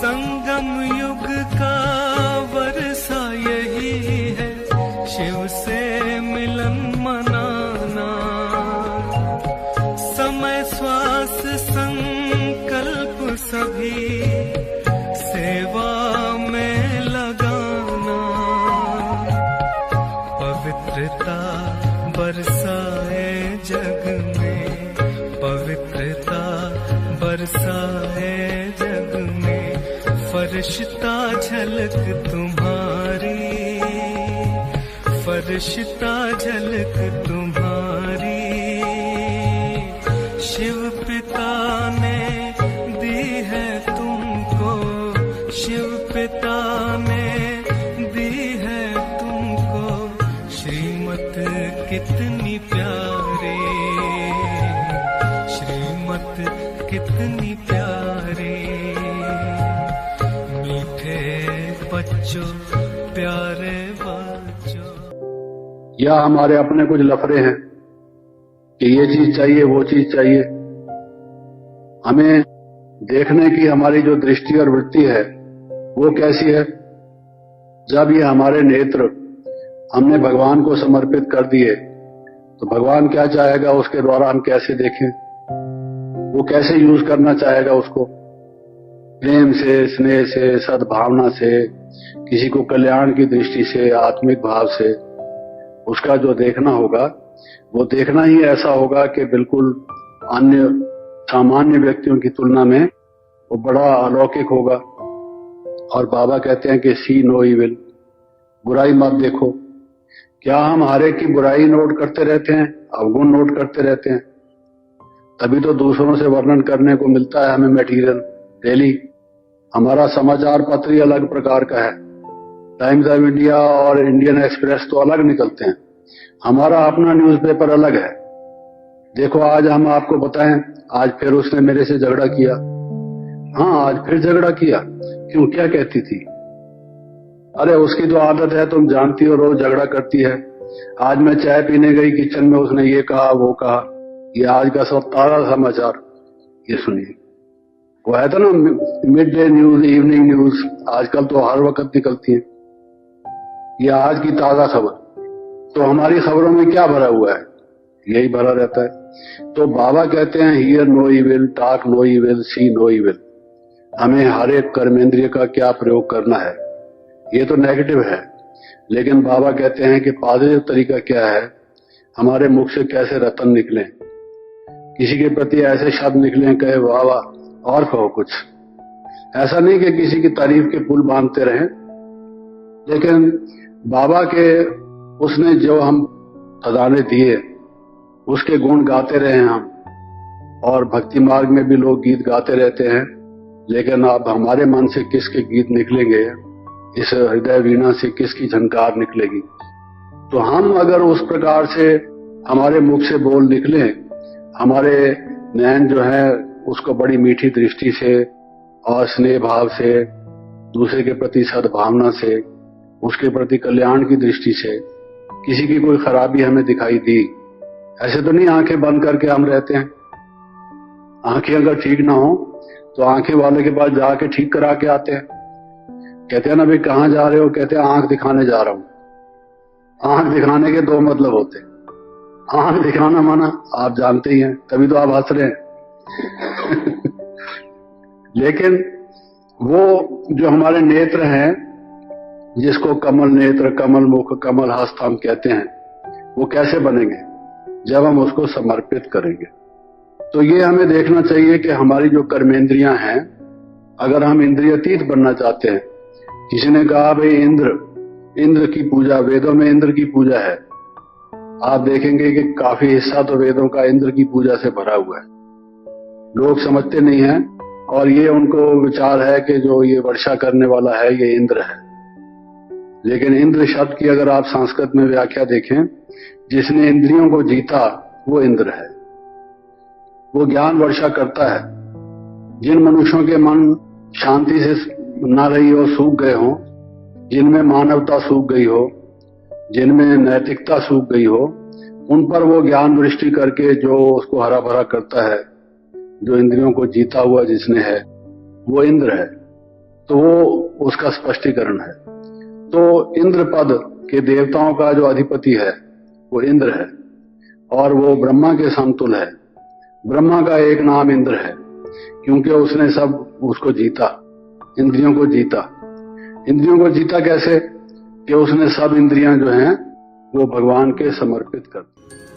संगम युग का वर्षा यही है, शिव से मिलन मनाना। समय श्वास संकल्प सभी सेवा में लगाना। पवित्रता बरसाए जग में, पवित्रता बरसाए जग में। फरिश्ता झलक तुम्हारी, फरिश्ता झलक तुम्हारी। शिव पिता ने दी है तुमको, शिव पिता ने दी है तुमको श्रीमत कितनी प्यारी, श्रीमत कितनी प्यारी। मीठे बच्चों प्यारे बच्चों। या हमारे अपने कुछ लफड़े हैं कि ये चीज चाहिए वो चीज चाहिए। हमें देखने की हमारी जो दृष्टि और वृत्ति है वो कैसी है। जब ये हमारे नेत्र हमने भगवान को समर्पित कर दिए तो भगवान क्या चाहेगा उसके द्वारा हम कैसे देखें, वो कैसे यूज करना चाहेगा उसको। प्रेम से, स्नेह से, सद्भावना से, किसी को कल्याण की दृष्टि से, आत्मिक भाव से उसका जो देखना होगा वो देखना ही ऐसा होगा कि बिल्कुल अन्य सामान्य व्यक्तियों की तुलना में वो बड़ा अलौकिक होगा। और बाबा कहते हैं कि सी नो इविल, बुराई मत देखो। क्या हम हर एक की बुराई नोट करते रहते हैं, अवगुण नोट करते रहते हैं? तभी तो दूसरों से वर्णन करने को मिलता है हमें मटेरियल डेली। हमारा समाचार पत्र ही अलग प्रकार का है। टाइम्स ऑफ इंडिया और इंडियन एक्सप्रेस तो अलग निकलते हैं, हमारा अपना न्यूज़पेपर अलग है। देखो आज हम आपको बताएं, आज फिर उसने मेरे से झगड़ा किया। हाँ, आज फिर झगड़ा किया। क्यों, क्या कहती थी? अरे उसकी तो आदत है, तुम जानती हो, रोज झगड़ा करती है। आज मैं चाय पीने गई, किचन में उसने ये कहा वो कहा। ये आज का सब ताजा समाचार, ये सुनिए। वो है था ना mid day news, evening news, आजकल तो हर वक्त निकलती है। ये आज की ताजा खबर। तो हमारी खबरों में क्या भरा हुआ है? यही भरा रहता है। तो बाबा कहते हैं hear no evil, talk no evil, see no evil. हमें हर एक कर्मेंद्रिय का क्या प्रयोग करना है, ये तो नेगेटिव है। लेकिन बाबा कहते हैं कि पॉजिटिव तरीका क्या है, हमारे मुख से कैसे रतन निकले। किसी के प्रति ऐसे शब्द निकले, कहे वाह वाह और कहो कुछ। ऐसा नहीं कि किसी की तारीफ के पुल बांधते रहें, लेकिन बाबा के उसने जो हम खजाने दिए उसके गुण गाते रहे हम। और भक्ति मार्ग में भी लोग गीत गाते रहते हैं, लेकिन अब हमारे मन से किसके गीत निकलेंगे, इस हृदय वीणा से किसकी झनकार निकलेगी। तो हम अगर उस प्रकार से हमारे मुख से बोल निकले, हमारे नयन जो है उसको बड़ी मीठी दृष्टि से और स्नेह भाव से, दूसरे के प्रति सद्भावना से, उसके प्रति कल्याण की दृष्टि से, किसी की कोई खराबी हमें दिखाई दी, ऐसे तो नहीं आंखें बंद करके हम रहते हैं। आंखें अगर ठीक ना हो तो आंखें वाले के पास जाके ठीक करा के आते हैं। कहते हैं ना भाई कहाँ जा रहे हो, कहते हैं आंख दिखाने जा रहा हूं। आंख दिखाने के दो मतलब होते हैं। आंख दिखाना माना आप जानते ही हैं, तभी तो आप हंस रहे हैं। लेकिन वो जो हमारे नेत्र हैं, जिसको कमल नेत्र, कमल मुख, कमल हस्त हम कहते हैं, वो कैसे बनेंगे? जब हम उसको समर्पित करेंगे। तो ये हमें देखना चाहिए कि हमारी जो कर्मेंद्रियां हैं, अगर हम इंद्रियातीत बनना चाहते हैं। किसी ने कहा भाई इंद्र की पूजा, वेदों में इंद्र की पूजा है। आप देखेंगे कि काफी हिस्सा तो वेदों का इंद्र की पूजा से भरा हुआ है। लोग समझते नहीं हैं और ये उनको विचार है कि जो ये वर्षा करने वाला है ये इंद्र है। लेकिन इंद्र शब्द की अगर आप संस्कृत में व्याख्या देखें, जिसने इंद्रियों को जीता वो इंद्र है। वो ज्ञान वर्षा करता है। जिन मनुष्यों के मन शांति से ना रही हो, सूख गए हो, जिनमें मानवता सूख गई हो, जिनमें नैतिकता सूख गई हो, उन पर वो ज्ञान दृष्टि करके जो उसको हरा भरा करता है, जो इंद्रियों को जीता हुआ जिसने है, वो इंद्र है। तो वो उसका स्पष्टीकरण है। तो इंद्र पद के देवताओं का जो अधिपति है वो इंद्र है और वो ब्रह्मा के समतुल्य है। ब्रह्मा का एक नाम इंद्र है क्योंकि उसने सब उसको जीता, इंद्रियों को जीता। इंद्रियों को जीता कैसे कि उसने सब इंद्रियां जो हैं वो भगवान के समर्पित कर दी।